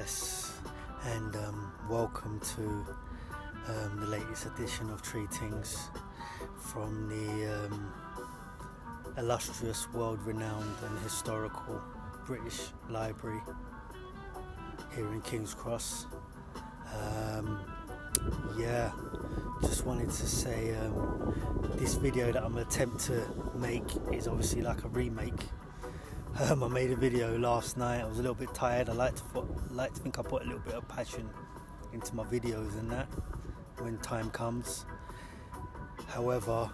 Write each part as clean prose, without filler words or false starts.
Duress, and welcome to the latest edition of ThreeTings from the illustrious, world-renowned and historical British Library here in King's Cross. Just wanted to say this video that I'm going to attempt to make is obviously like a remake. I made a video last night. I was a little bit tired. I like to think I put a little bit of passion into my videos and that when time comes. However,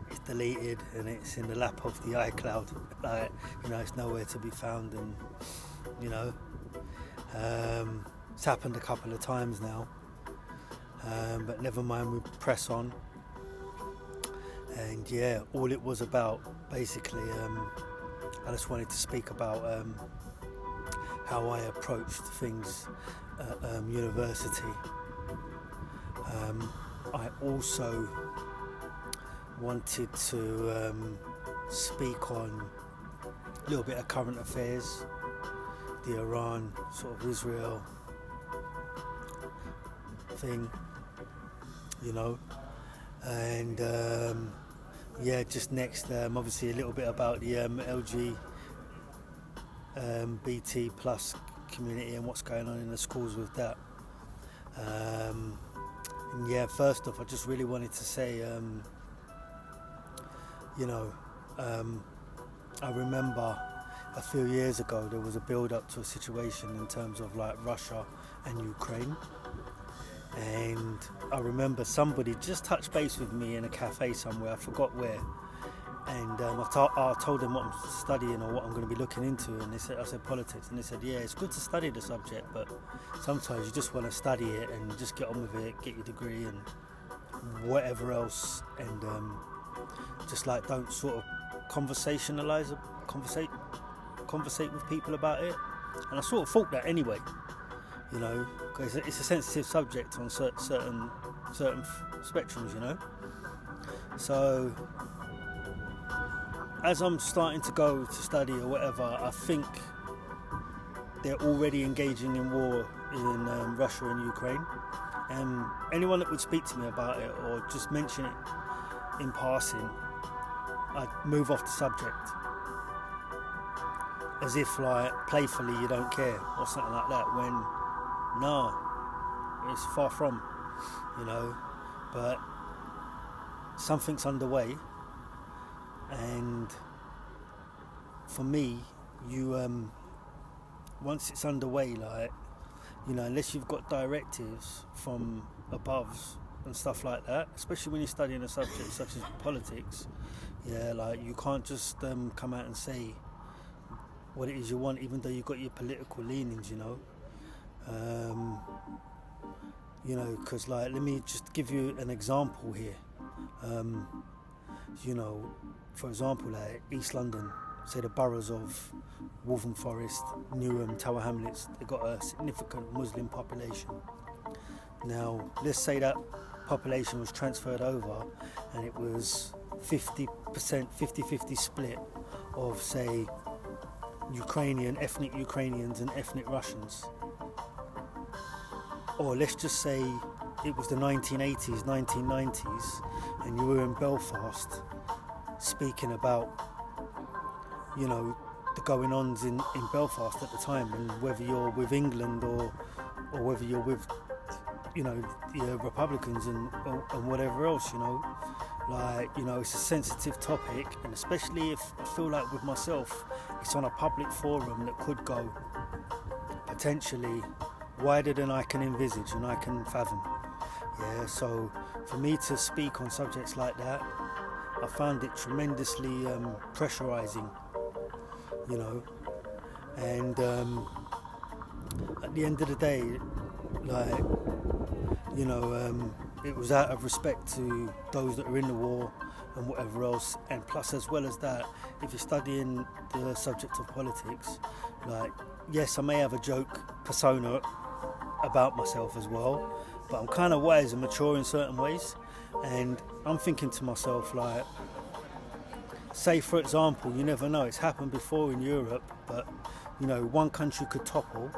it's deleted and it's in the lap of the iCloud. It's nowhere to be found, and it's happened a couple of times now. But never mind, we press on. And yeah, all it was about basically, I just wanted to speak about how I approached things at university. I also wanted to speak on a little bit of current affairs, the Iran, sort of Israel thing, and just next, obviously a little bit about the LGBT plus community and what's going on in the schools with that. First off, I just really wanted to say, I remember a few years ago there was a build-up to a situation in terms of like Russia and Ukraine. And I remember somebody just touched base with me in a cafe somewhere, I forgot where, and I told them what I'm studying or what I'm going to be looking into, and I said politics, and they said, yeah, it's good to study the subject, but sometimes you just want to study it and just get on with it, get your degree and whatever else, and just like don't sort of conversate with people about it. And I sort of thought that anyway, because it's a sensitive subject on certain spectrums, So as I'm starting to go to study or whatever, I think they're already engaging in war in Russia and Ukraine. And anyone that would speak to me about it or just mention it in passing, I'd move off the subject, as if like playfully you don't care or something like that, when no, it's far from, but something's underway. And for me, once it's underway, unless you've got directives from above and stuff like that, especially when you're studying a subject such as politics, you can't just come out and say what it is you want, even though you've got your political leanings, because let me just give you an example here. For example, like East London, say the boroughs of Waltham Forest, Newham, Tower Hamlets, they've got a significant Muslim population. Now, let's say that population was transferred over and it was 50%, 50-50 split of, say, ethnic Ukrainians and ethnic Russians. Or let's just say it was the 1980s, 1990s, and you were in Belfast speaking about, the going-ons in Belfast at the time, and whether you're with England or whether you're with, the Republicans and whatever else, it's a sensitive topic, and especially if I feel like with myself, it's on a public forum that could go potentially wider than I can envisage and I can fathom. So for me to speak on subjects like that, I found it tremendously pressurizing, and at the end of the day, it was out of respect to those that are in the war and whatever else. And plus, as well as that, if you're studying the subject of politics, yes, I may have a joke persona about myself as well, but I'm kind of wise and mature in certain ways. And I'm thinking to myself, say for example, you never know, it's happened before in Europe, but one country could topple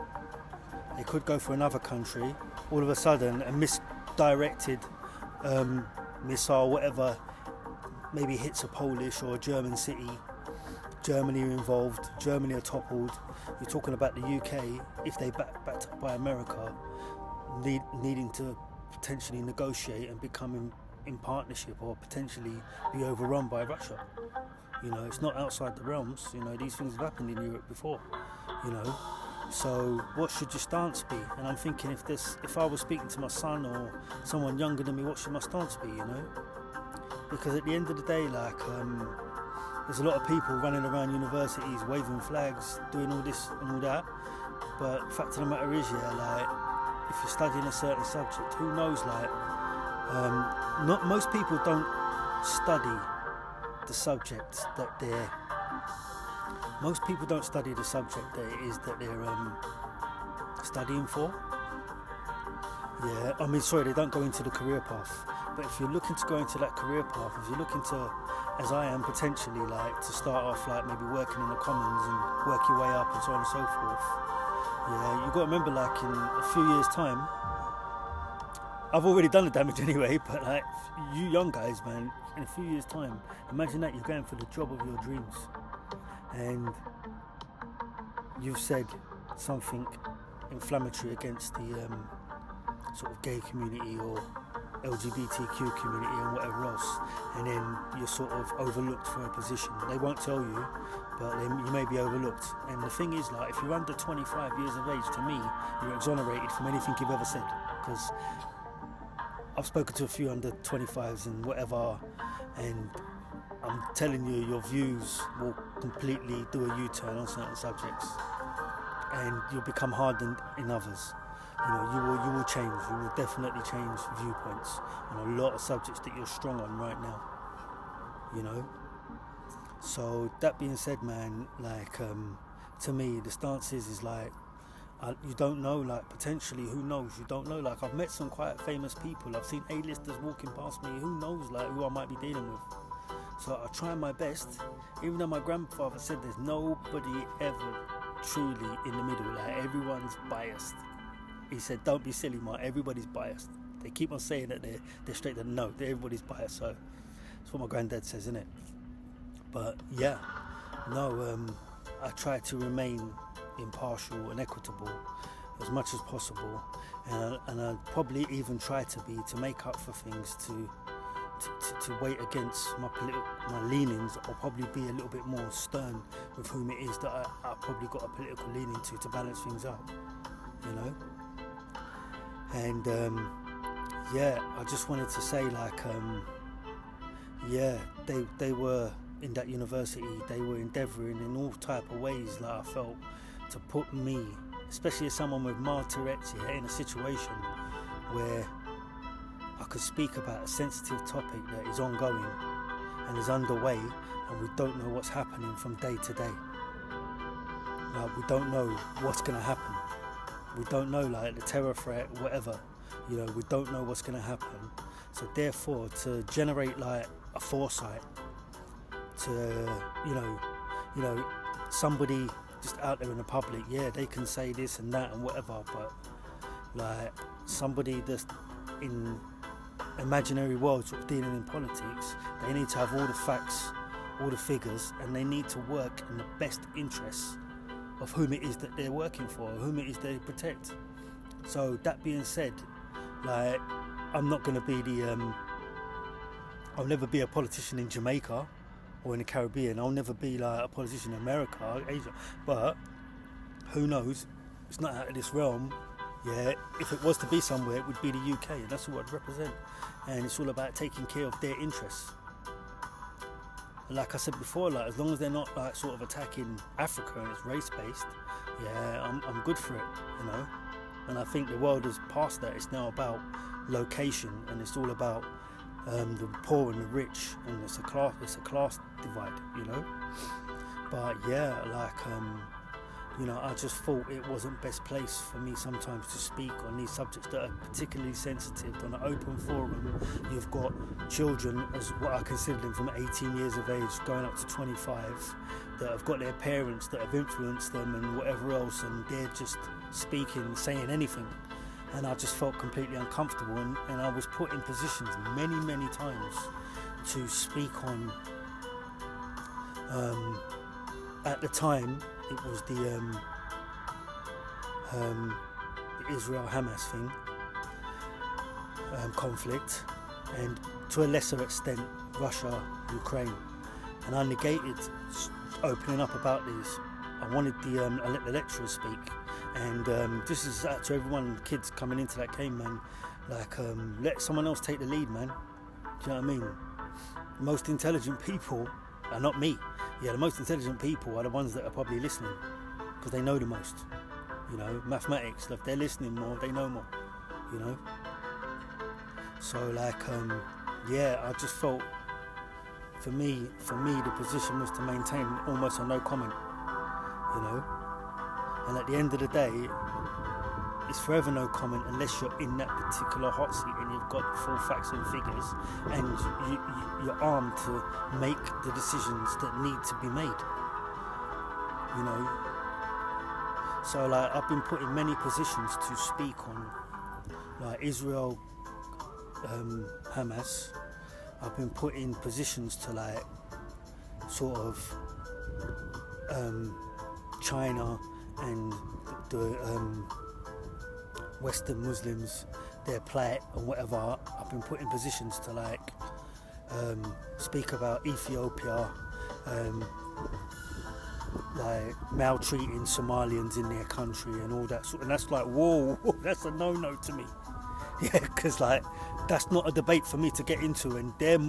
They could go for another country. All of a sudden, a misdirected missile, whatever, maybe hits a Polish or a German city. Germany are involved. Germany are toppled. You're talking about the UK, if they backed up by America, needing to potentially negotiate and become in partnership, or potentially be overrun by Russia. You know, it's not outside the realms. You know, these things have happened in Europe before. You know, so what should your stance be? And I'm thinking, if I was speaking to my son or someone younger than me, what should my stance be? You know, because at the end of the day, like, there's a lot of people running around universities, waving flags, doing all this and all that. But the fact of the matter is, yeah, like, if you're studying a certain subject, who knows, like, not most people don't study the subject that they're. Most people don't study the subject that it is that they're studying for. Yeah, I mean, sorry, they don't go into the career path. But if you're looking to go into that career path, if you're looking to, as I am potentially, like, to start off like maybe working in the commons and work your way up and so on and so forth. Yeah, you've got to remember, like, in a few years' time, I've already done the damage anyway, but like, you young guys, man, in a few years' time, imagine that you're going for the job of your dreams and you've said something inflammatory against the sort of gay community or LGBTQ community and whatever else, and then you're sort of overlooked for a position. They won't tell you, but you may be overlooked. And the thing is, like, if you're under 25 years of age, to me, you're exonerated from anything you've ever said. Because I've spoken to a few under 25s and whatever, and I'm telling you, your views will completely do a U-turn on certain subjects, and you'll become hardened in others. You know, you will change. You will definitely change viewpoints on a lot of subjects that you're strong on right now. You know. So that being said, man, like, to me, the stance is like, you don't know, like, potentially, who knows? You don't know. Like, I've met some quite famous people. I've seen A-listers walking past me. Who knows, like, who I might be dealing with? So I try my best, even though my grandfather said there's nobody ever truly in the middle. Like, everyone's biased. He said, don't be silly, Mark, everybody's biased. They keep on saying that they're straight, that no, everybody's biased. So that's what my granddad says, isn't it? But yeah, no, I try to remain impartial and equitable as much as possible, and I probably even try to make up for things, to weigh against my leanings, or probably be a little bit more stern with whom it is that I probably got a political leaning to balance things out, you know. And yeah, I just wanted to say, like, yeah, they were in that university, they were endeavouring in all type of ways, like, I felt, to put me, especially as someone with mild Tourette's, in a situation where I could speak about a sensitive topic that is ongoing and is underway, and we don't know what's happening from day to day. Like, we don't know what's going to happen. We don't know, like, the terror threat, whatever, you know, we don't know what's going to happen. So therefore, to generate, like, a foresight, to, you know, somebody just out there in the public, yeah, they can say this and that and whatever, but, like, somebody that's in imaginary world, sort of dealing in politics, they need to have all the facts, all the figures, and they need to work in the best interests of whom it is that they're working for, whom it is they protect. So that being said, like, I'm not going to be I'll never be a politician in Jamaica or in the Caribbean. I'll never be, like, a politician in America, Asia. But who knows? It's not out of this realm. Yeah, if it was to be somewhere, it would be the UK, and that's what I'd represent. And it's all about taking care of their interests. Like I said before, like, as long as they're not, like, sort of attacking Africa and it's race-based, yeah, I'm good for it, you know. And I think the world is past that. It's now about location, and it's all about the poor and the rich, and it's a class divide, you know. But yeah, like, you know, I just thought it wasn't best place for me sometimes to speak on these subjects that are particularly sensitive. On an open forum, you've got children, as what I consider them, from 18 years of age going up to 25, that have got their parents that have influenced them and whatever else, and they're just speaking, saying anything. And I just felt completely uncomfortable, and I was put in positions many times to speak on, at the time, it was the Israel-Hamas thing, conflict, and to a lesser extent, Russia-Ukraine. And I negated opening up about these. I wanted I let the lecturers speak, and this is to everyone, kids coming into that game, man. Like, let someone else take the lead, man. Do you know what I mean? The most intelligent people are not me. Yeah, the most intelligent people are the ones that are probably listening, because they know the most. You know, mathematics, if they're listening more, they know more. You know. So like, yeah, I just felt, for me, the position was to maintain almost a no comment. You know, and at the end of the day, it's forever no comment unless you're in that particular hot seat and you've got the full facts and figures, and you're armed to make the decisions that need to be made. You know, so like, I've been put in many positions to speak on, like, Israel, Hamas. I've been put in positions to, like, sort of China and the Western Muslims, their plight and whatever. I've been put in positions to, like, speak about Ethiopia, like maltreating Somalians in their country and all that sort. And that's like, whoa, that's a no-no to me. Yeah, because like, that's not a debate for me to get into, and they're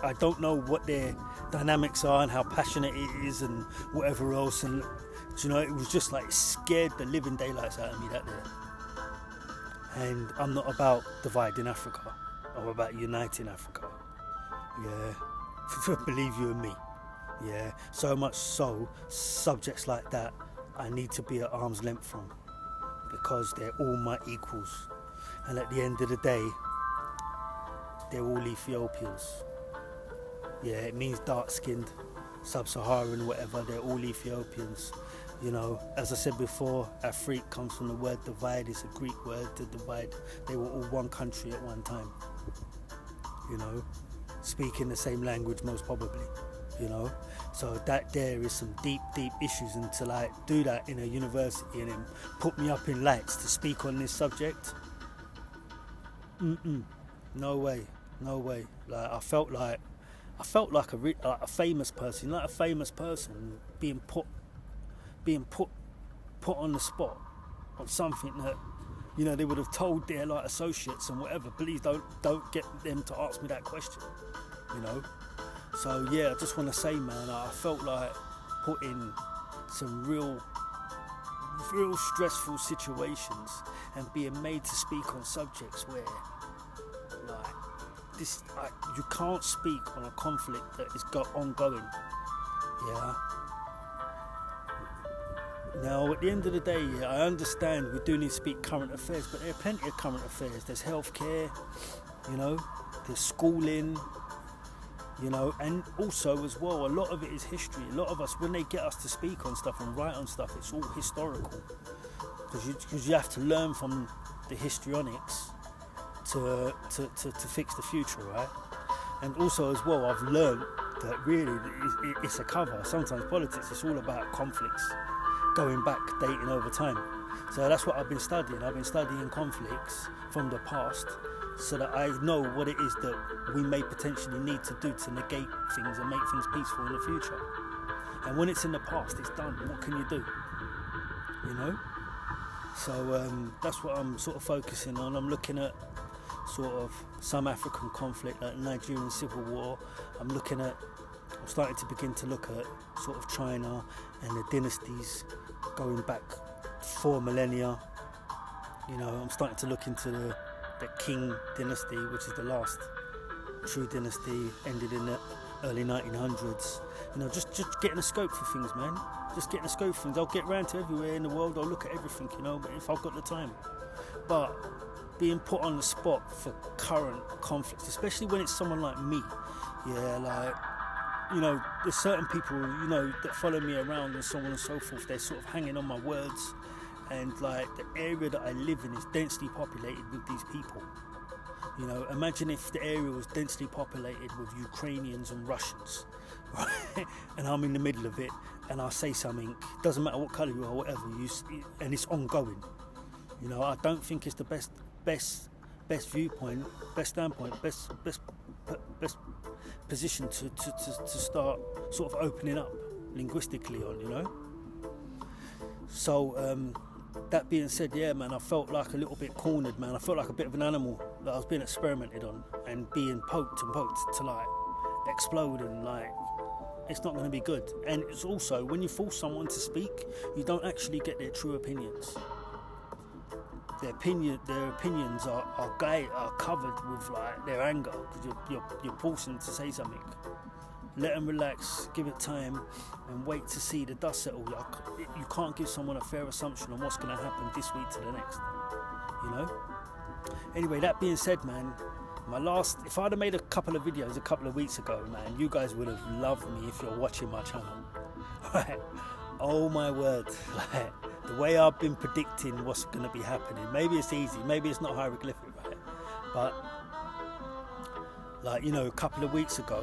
I don't know what their dynamics are and how passionate it is and whatever else. And you know, it was just like, scared the living daylights out of me, that there. And I'm not about dividing Africa. I'm about uniting Africa. Yeah, believe you and me. Yeah, so much so, subjects like that I need to be at arm's length from, because they're all my equals. And at the end of the day, they're all Ethiopians. Yeah, it means dark-skinned, sub-Saharan, whatever, they're all Ethiopians. You know, as I said before, Afrique comes from the word divide. It's a Greek word, to divide. They were all one country at one time. You know, speaking the same language most probably. You know, so that there is some deep issues, and to like do that in a university and then put me up in lights to speak on this subject, no way. Like, I felt like a famous person, like a famous person being put on the spot on something that, you know, they would have told their like associates and whatever. Please don't get them to ask me that question. You know. So yeah, I just want to say, man, I felt like put in some real stressful situations and being made to speak on subjects where, like, this, you can't speak on a conflict that is ongoing. Yeah. Now, at the end of the day, yeah, I understand we do need to speak current affairs, but there are plenty of current affairs. There's healthcare, you know, there's schooling. You know, and also as well, a lot of it is history. A lot of us, when they get us to speak on stuff and write on stuff, it's all historical, because you have to learn from the histrionics to fix the future, right? And also as well, I've learned that really it's a cover. Sometimes politics, it's all about conflicts, going back, dating over time. So that's what I've been studying. I've been studying conflicts from the past, so that I know what it is that we may potentially need to do to negate things and make things peaceful in the future. And when it's in the past, it's done. What can you do? You know? So that's what I'm sort of focusing on. I'm looking at sort of some African conflict, like Nigerian civil war. I'm starting to begin to look at sort of China and the dynasties going back 4 millennia. You know, I'm starting to look into the Qing dynasty, which is the last true dynasty, ended in the early 1900s. You know, just getting a scope for things, man. Just getting a scope for things. I'll get round to everywhere in the world. I'll look at everything, you know, but if I've got the time. But being put on the spot for current conflicts, especially when it's someone like me, yeah, like, you know, there's certain people, you know, that follow me around and so on and so forth. They're sort of hanging on my words, and like the area that I live in is densely populated with these people. You know, imagine if the area was densely populated with Ukrainians and Russians, right? And I'm in the middle of it, and I say something, doesn't matter what colour you are, whatever, and it's ongoing. You know, I don't think it's the best viewpoint, best standpoint, best position to start sort of opening up linguistically on, you know. So that being said, yeah, man, I felt like a little bit cornered, man. I felt like a bit of an animal that I was being experimented on and being poked to like explode, and like it's not going to be good. And it's also, when you force someone to speak, you don't actually get their true opinions. Their opinions are covered with like their anger, because you're forcing them to say something. Let them relax, give it time, and wait to see the dust settle. You can't give someone a fair assumption on what's going to happen this week to the next, you know. Anyway, that being said, man, if I'd have made a couple of videos a couple of weeks ago, man, you guys would have loved me if you're watching my channel. Right? Oh my word, like, the way I've been predicting what's going to be happening. Maybe it's easy, maybe it's not hieroglyphic, right? But like, you know, a couple of weeks ago,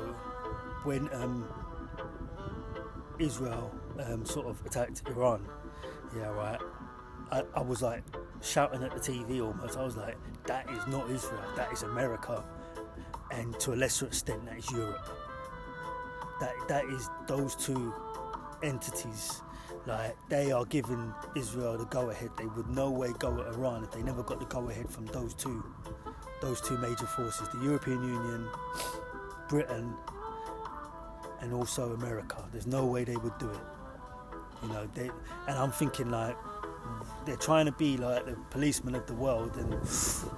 when Israel sort of attacked Iran, yeah, right, I was like shouting at the TV almost. I was like, that is not Israel, that is America, and to a lesser extent that is Europe. That is those two entities. Like, they are giving Israel the go-ahead. They would no way go at Iran if they never got the go-ahead from those two major forces, the European Union, Britain, and also America. There's no way they would do it. You know, and I'm thinking, like, they're trying to be like the policemen of the world, and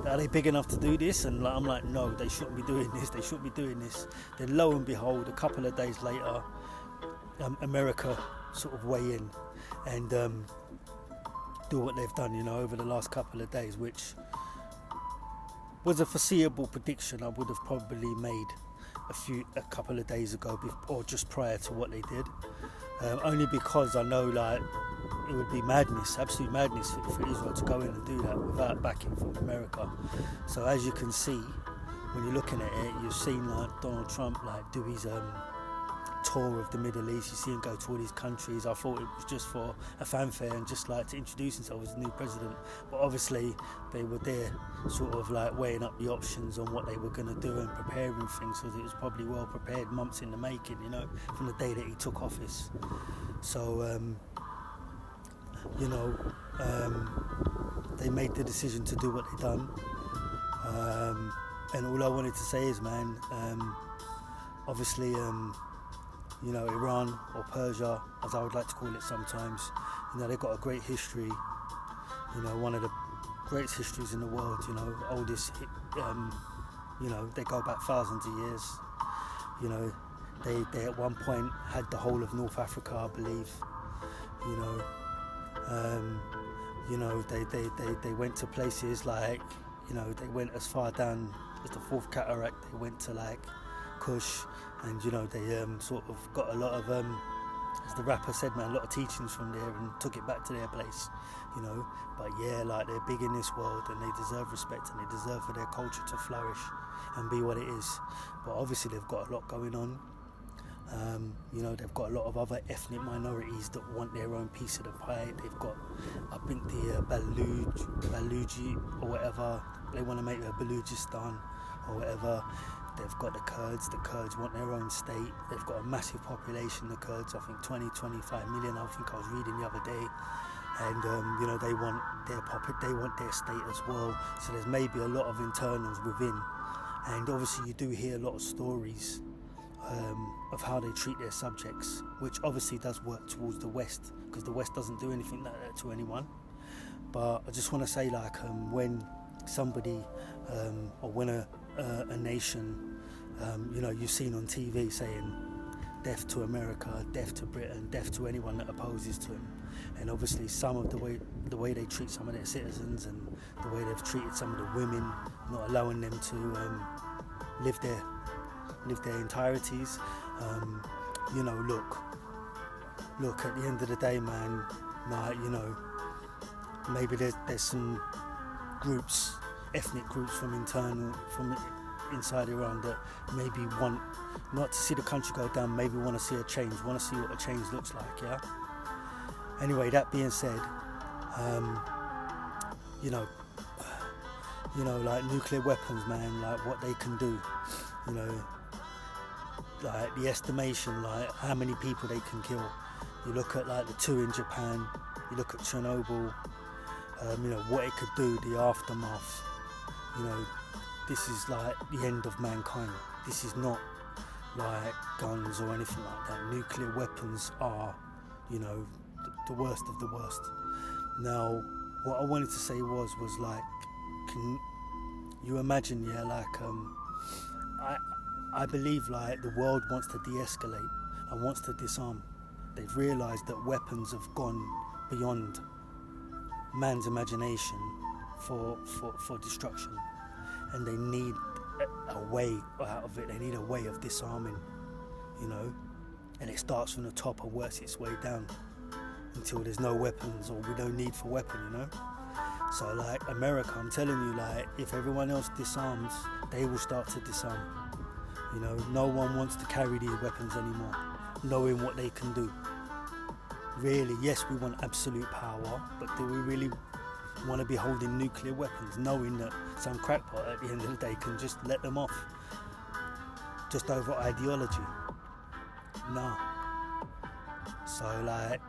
are they big enough to do this? And like, I'm like, no, they shouldn't be doing this. They shouldn't be doing this. Then lo and behold, a couple of days later, America sort of weigh in and do what they've done, you know, over the last couple of days, which was a foreseeable prediction. I would have probably made a couple of days ago, or just prior to what they did, only because I know, like, it would be madness, absolute madness for Israel to go in and do that without backing from America. So as you can see, when you're looking at it, you've seen like Donald Trump like do his tour of the Middle East. You see him go to all these countries. I thought it was just for a fanfare and just like to introduce himself as the new president, but obviously they were there sort of like weighing up the options on what they were going to do and preparing things, so that it was probably well prepared, months in the making, you know, from the day that he took office. So you know, they made the decision to do what they done, and all I wanted to say is, man, obviously you know, Iran, or Persia, as I would like to call it sometimes, you know, they've got a great history, you know, one of the greatest histories in the world, you know, oldest, you know, they go back thousands of years, you know, they at one point had the whole of North Africa, I believe, you know, they went to places like, you know, they went as far down as the Fourth Cataract, they went to like Kush, and you know, they sort of got a lot of, as the rapper said, man, a lot of teachings from there and took it back to their place, you know. But yeah, like, they're big in this world and they deserve respect, and they deserve for their culture to flourish and be what it is. But obviously they've got a lot going on. You know, they've got a lot of other ethnic minorities that want their own piece of the pie. They've got, I think, the Baluchi or whatever, they want to make a Baluchistan or whatever. They've got the Kurds want their own state. They've got a massive population, the Kurds, I think 20-25 million, I think I was reading the other day. And you know, they want their state as well. So there's maybe a lot of internals within. And obviously you do hear a lot of stories of how they treat their subjects, which obviously does work towards the West, because the West doesn't do anything like that to anyone. But I just want to say, like, when somebody or when a nation You've seen on TV saying death to America, death to Britain, death to anyone that opposes to him. And obviously some of the way they treat some of their citizens and the way they've treated some of the women, not allowing them to live their entireties. Look, at the end of the day, man, like, maybe there's some groups, ethnic groups from inside Iran that maybe want not to see the country go down, maybe want to see a change, want to see what a change looks like, yeah? Anyway, that being said, like nuclear weapons, man, like what they can do, like the estimation, like how many people they can kill. You look at like the 2 in Japan, you look at Chernobyl, what it could do, the aftermath. This is like the end of mankind. This is not like guns or anything like that. Nuclear weapons are, the worst of the worst. Now, what I wanted to say was like, can you imagine, I believe like the world wants to de-escalate and wants to disarm. They've realised that weapons have gone beyond man's imagination for destruction, and they need a way out of it. They need a way of disarming, and it starts from the top and works its way down until there's no weapons or we don't need for weapon, So like America, I'm telling you, like if everyone else disarms, they will start to disarm. No one wants to carry these weapons anymore, knowing what they can do. Really, yes, we want absolute power, but do we really want to be holding nuclear weapons, knowing that some crackpot at the end of the day can just let them off just over ideology? No. So like,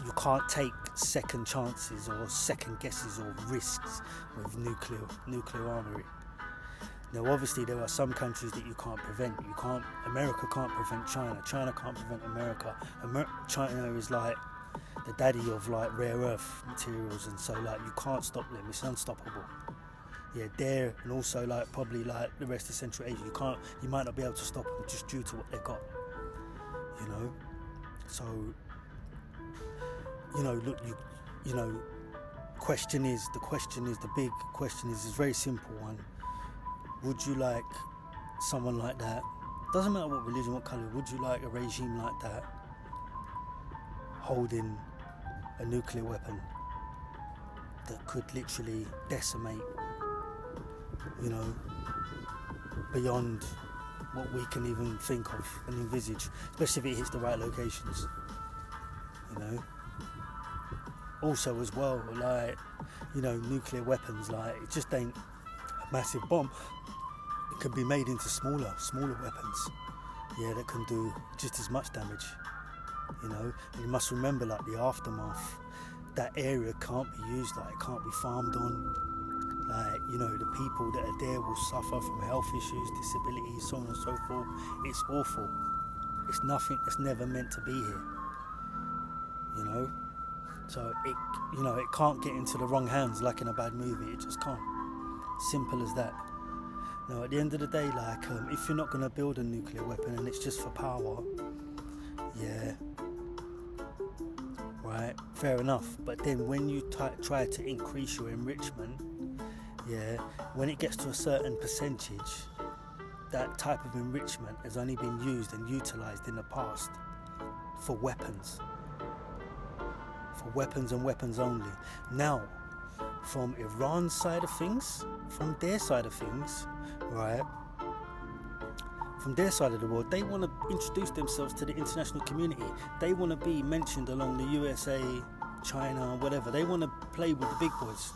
you can't take second chances or second guesses or risks with nuclear armory. Now obviously there are some countries that you can't prevent. America can't prevent China. China can't prevent America. China is like the daddy of like rare earth materials, and so like you can't stop them. It's unstoppable. Yeah, there, and also like probably like the rest of Central Asia, you might not be able to stop them just due to what they've got. So look, the question is, the big question is a very simple one. Would you like someone like that? Doesn't matter what religion, what colour. Would you like a regime like that holding a nuclear weapon that could literally decimate, beyond what we can even think of and envisage, especially if it hits the right locations, Also as well, like, nuclear weapons, like, it just ain't a massive bomb. It can be made into smaller weapons, that can do just as much damage, And you must remember, like, the aftermath, that area can't be used, like, it can't be farmed on. Like, the people that are there will suffer from health issues, disabilities, so on and so forth. It's awful. It's nothing that's never meant to be here, So it can't get into the wrong hands like in a bad movie. It just can't. Simple as that. Now, at the end of the day, like, if you're not going to build a nuclear weapon and it's just for power, right, fair enough. But then when you try to increase your enrichment, when it gets to a certain percentage, that type of enrichment has only been used and utilised in the past for weapons. For weapons and weapons only. Now, from Iran's side of things, from their side of things, right, from their side of the world, they want to introduce themselves to the international community. They want to be mentioned along the USA, China, whatever. They want to play with the big boys.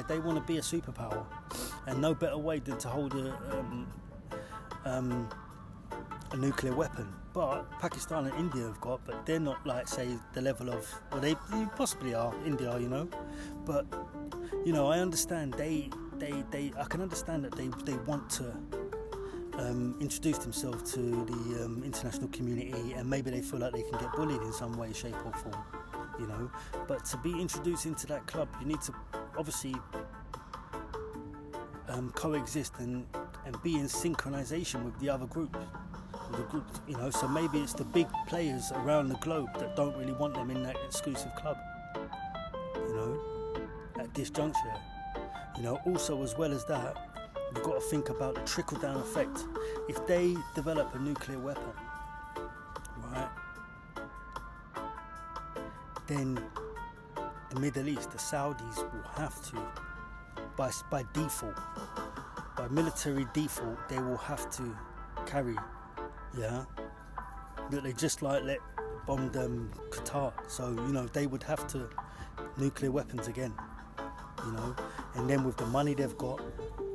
They want to be a superpower, and no better way than to hold a nuclear weapon. But Pakistan and India have got, but they're not like, say, the level of, well, they possibly are, India, but I understand I can understand that they want to introduce themselves to the international community, and maybe they feel like they can get bullied in some way, shape or form, but to be introduced into that club, you need to obviously coexist and and be in synchronization with the other group. You know, so maybe it's the big players around the globe that don't really want them in that exclusive club, you know, at this juncture. You know, also as well as that, we've got to think about the trickle-down effect. If they develop a nuclear weapon, right, then the Middle East, the Saudis will have to, by default, by military default, they will have to carry, that they just like let bombed Qatar. So, you know, they would have to nuclear weapons again, you know, and then with the money they've got,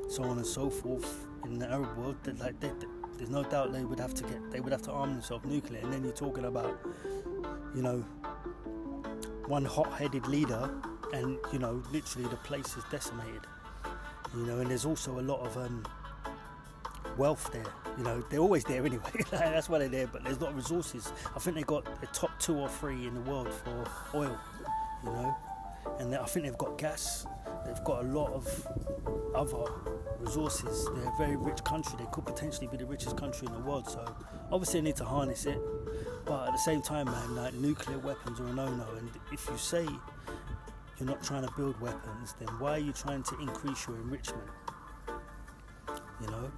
so on and so forth in the Arab world, that like there's no doubt they would have to arm themselves nuclear. And then you're talking about, you know, one hot-headed leader, and you know, literally the place is decimated. You know, and there's also a lot of wealth there. You know, they're always there anyway. That's why they're there. But there's a lot of resources. I think they got the top 2 or 3 in the world for oil. You know, and I think they've got gas. They've got a lot of other resources. They're a very rich country. They could potentially be the richest country in the world. So obviously they need to harness it. But at the same time, man, like, nuclear weapons are a no-no. And if you say you're not trying to build weapons, then why are you trying to increase your enrichment? You know?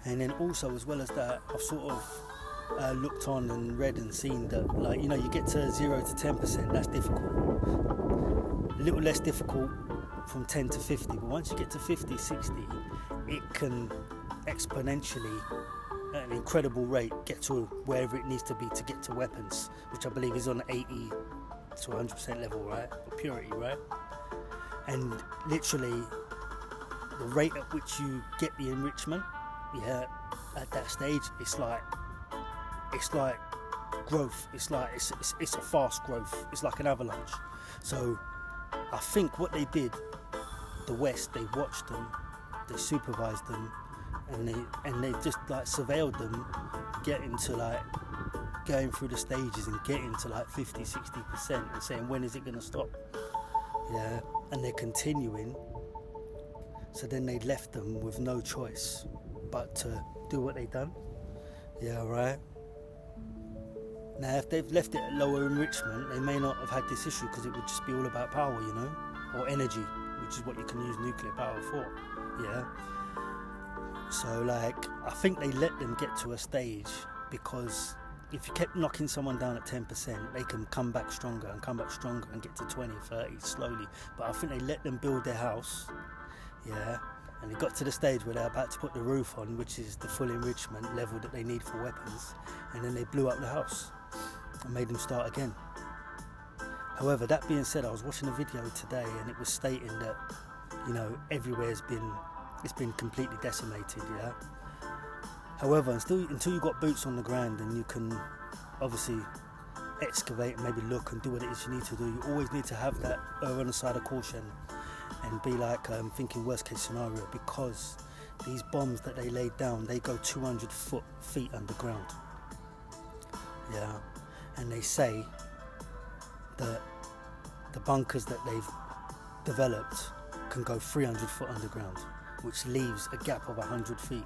And then also, as well as that, I've sort of looked on and read and seen that, like, you know, you get to 0 to 10%, that's difficult. A little less difficult from 10 to 50, but once you get to 50, 60, it can exponentially, at an incredible rate, get to wherever it needs to be to get to weapons, which I believe is on 80 to 100% level, right? Or purity, right? And literally, the rate at which you get the enrichment, at that stage, it's like growth. It's a fast growth. It's like an avalanche. So I think what they did, the West, they watched them, they supervised them, and they just like surveilled them going through the stages and getting to like 50-60% and saying, when is it going to stop? And they're continuing. So then they left them with no choice but to do what they've done. Right. Now, if they've left it at lower enrichment, they may not have had this issue, because it would just be all about power, you know, or energy, which is what you can use nuclear power for. So, like, I think they let them get to a stage, because if you kept knocking someone down at 10%, they can come back stronger and get to 20, 30 slowly. But I think they let them build their house, and they got to the stage where they're about to put the roof on, which is the full enrichment level that they need for weapons, and then they blew up the house and made them start again. However, that being said, I was watching a video today, and it was stating that, you know, everywhere it's been completely decimated. However, until you got boots on the ground and you can obviously excavate and maybe look and do what it is you need to do, you always need to have that on the side of caution and be like thinking worst case scenario, because these bombs that they laid down, they go 200 feet underground. And they say that the bunkers that they've developed can go 300 foot underground, which leaves a gap of 100 feet.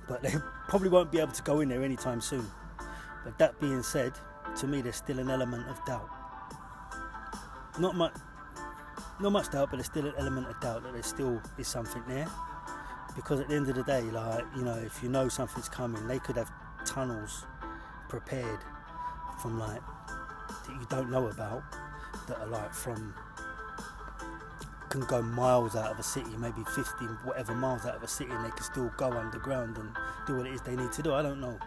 But they probably won't be able to go in there anytime soon. But that being said, to me there's still an element of doubt. Not much doubt, but there's still an element of doubt that there still is something there. Because at the end of the day, like, you know, if you know something's coming, they could have tunnels prepared from, like, that you don't know about, that are like can go miles out of a city, maybe 50 whatever miles out of a city, and they can still go underground and do what it is they need to do. I don't know,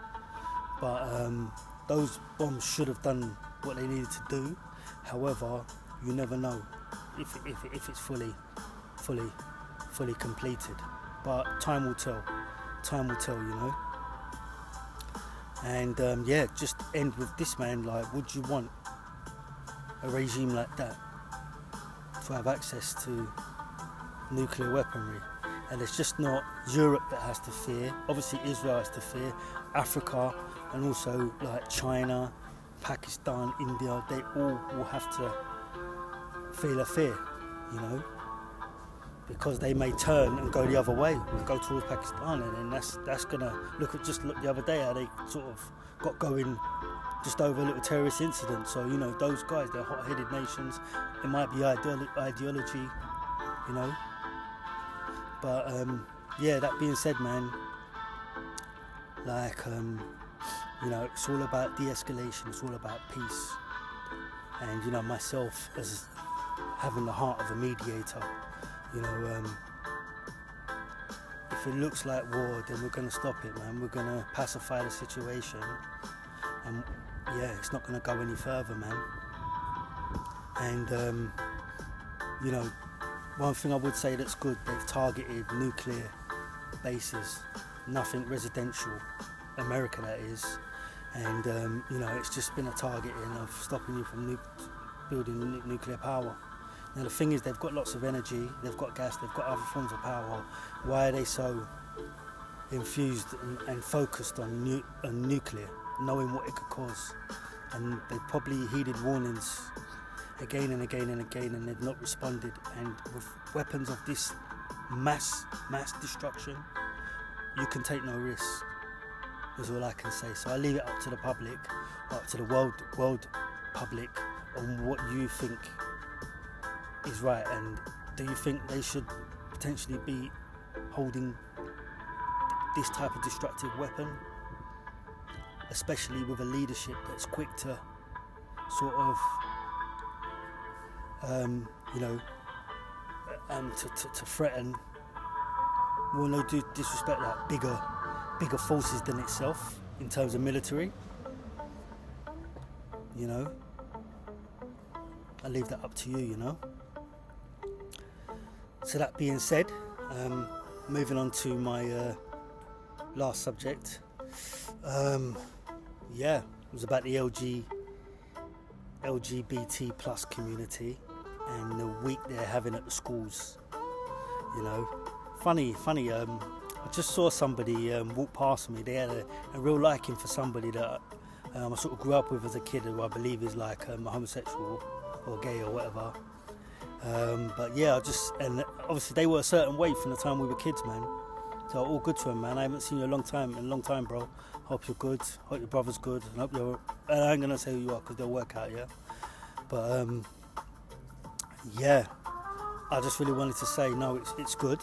but those bombs should have done what they needed to do. However, you never know if it's fully completed, but time will tell, you know. And just end with this, man. Like, would you want a regime like that to have access to nuclear weaponry? And it's just not Europe that has to fear. Obviously Israel has to fear, Africa, and also like China, Pakistan, India, they all will have to feel a fear, you know. because they may turn and go the other way and go towards Pakistan, and then that's gonna look the other day how they sort of got going just over a little terrorist incident. So those guys, they're hot-headed nations. It might be ideology, but that being said, man, like it's all about de-escalation, it's all about peace, and myself as having the heart of a mediator. If it looks like war, then we're going to stop it, man. We're going to pacify the situation, and it's not going to go any further, man. And one thing I would say that's good, they've targeted nuclear bases, nothing residential, America that is, and it's just been a targeting of stopping you from building nuclear power. Now the thing is, they've got lots of energy, they've got gas, they've got other forms of power. Why are they so infused and focused on nuclear, knowing what it could cause? And they've probably heeded warnings again and again and again, and they've not responded. And with weapons of this mass destruction, you can take no risk, is all I can say. So I leave it up to the public, up to the world public, on what you think is right. And do you think they should potentially be holding this type of destructive weapon, especially with a leadership that's quick to sort of to threaten, well, no disrespect, like bigger forces than itself in terms of military? I leave that up to you. So that being said, moving on to my last subject. It was about the LGBT plus community and the week they're having at the schools. Funny. I just saw somebody walk past me. They had a real liking for somebody that I sort of grew up with as a kid, who I believe is like a homosexual or gay or whatever. And obviously they were a certain way from the time we were kids, man. So all good to them, man. I haven't seen you in a long time, bro. Hope you're good. Hope your brother's good. And I ain't gonna say who you are because they'll work out, yeah. But I just really wanted to say no, it's good.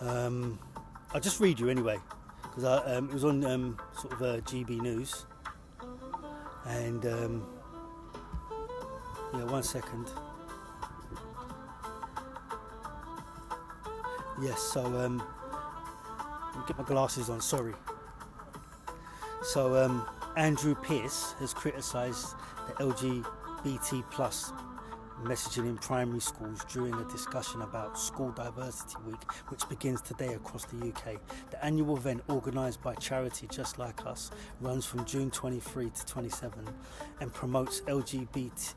I'll just read you anyway, because it was on sort of GB News, and 1 second. Yes, so let me get my glasses on, sorry. So Andrew Pierce has criticised the LGBT plus messaging in primary schools during a discussion about School Diversity Week, which begins today across the UK. The annual event, organised by charity Just Like Us, runs from June 23 to 27 and promotes LGBT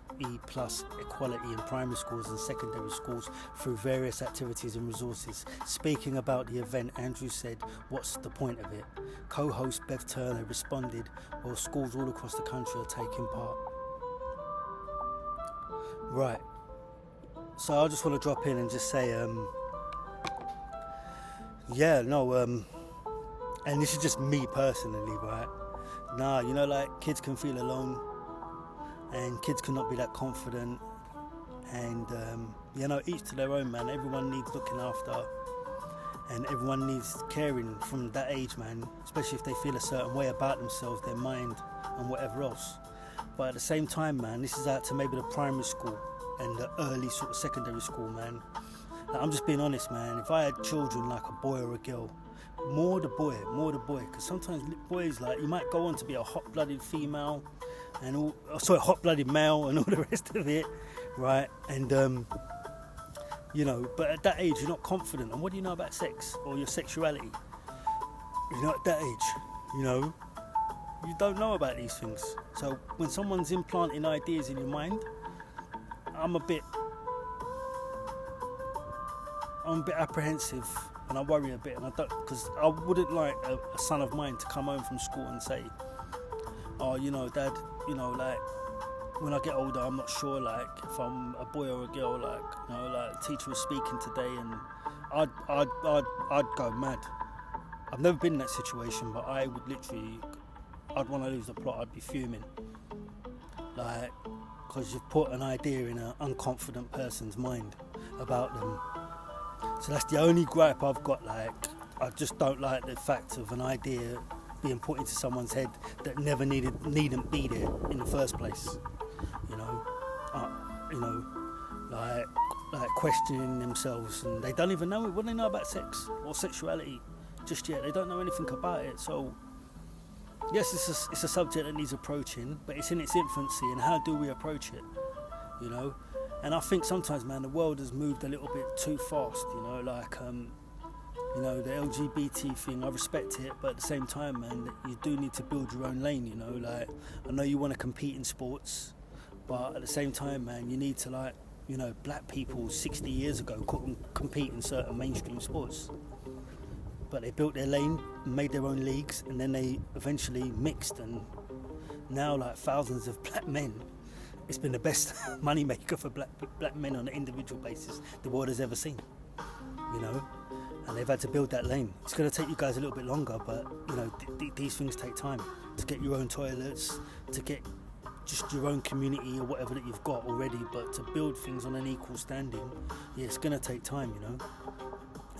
plus equality in primary schools and secondary schools through various activities and resources. Speaking about the event, Andrew said, "What's the point of it?" Co-host Bev Turner responded, "Well, schools all across the country are taking part." Right, so I just want to drop in and just say, and this is just me personally, right? Like kids can feel alone, and kids cannot be that confident, and each to their own, man. Everyone needs looking after, and everyone needs caring from that age, man, especially if they feel a certain way about themselves, their mind and whatever else. But at the same time, man, this is out to maybe the primary school and the early sort of secondary school, man. Like, I'm just being honest, man. If I had children, like a boy or a girl, more the boy, because sometimes boys, like, you might go on to be a hot-blooded female and hot-blooded male and all the rest of it, right? And but at that age you're not confident, and what do you know about sex or your sexuality? At that age, you don't know about these things. So when someone's implanting ideas in your mind, I'm a bit apprehensive, and I worry a bit, and I don't, because I wouldn't like a son of mine to come home from school and say, "Oh, Dad, like when I get older, I'm not sure, like, if I'm a boy or a girl, like, you know, like, the teacher was speaking today, and I'd go mad. I've never been in that situation, but I would literally, I'd want to lose the plot. I'd be fuming, like, because you've put an idea in an unconfident person's mind about them. So that's the only gripe I've got. Like, I just don't like the fact of an idea being put into someone's head that never needn't be there in the first place. You know, like questioning themselves, and they don't even know what they know about sex or sexuality just yet. They don't know anything about it. So yes, it's a subject that needs approaching, but it's in its infancy, and how do we approach it? You know, and I think sometimes, man, the world has moved a little bit too fast. You know, like you know, the LGBT thing, I respect it, but at the same time, man, you do need to build your own lane. You know, like, I know you want to compete in sports, but at the same time, man, you need to, like, you know, black people 60 years ago couldn't compete in certain mainstream sports, but they built their lane, made their own leagues, and then they eventually mixed, and now, like, thousands of black men, it's been the best money maker for black men on an individual basis the world has ever seen. You know, and they've had to build that lane. It's going to take you guys a little bit longer, but, you know, these things take time. To get your own toilets, to get just your own community or whatever that you've got already, but to build things on an equal standing, yeah, it's going to take time, you know.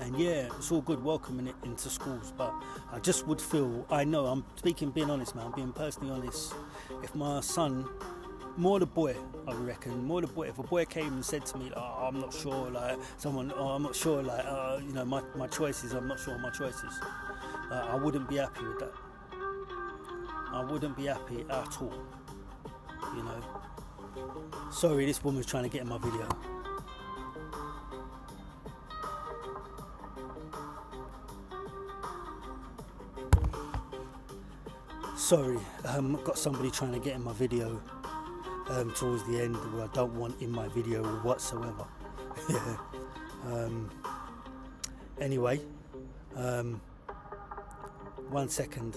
And yeah, it's all good welcoming it into schools, but I just would feel, I know, I'm speaking, being honest, man, I'm being personally honest, if my son, more the boy, I reckon, more the boy, if a boy came and said to me, oh, I'm not sure, like, I'm not sure, like, you know, my choices, I'm not sure my choices, I wouldn't be happy with that. I wouldn't be happy at all, you know. Sorry, this woman's trying to get in my video. Sorry, got somebody trying to get in my video towards the end, who I don't want in my video whatsoever. Yeah. Anyway, 1 second.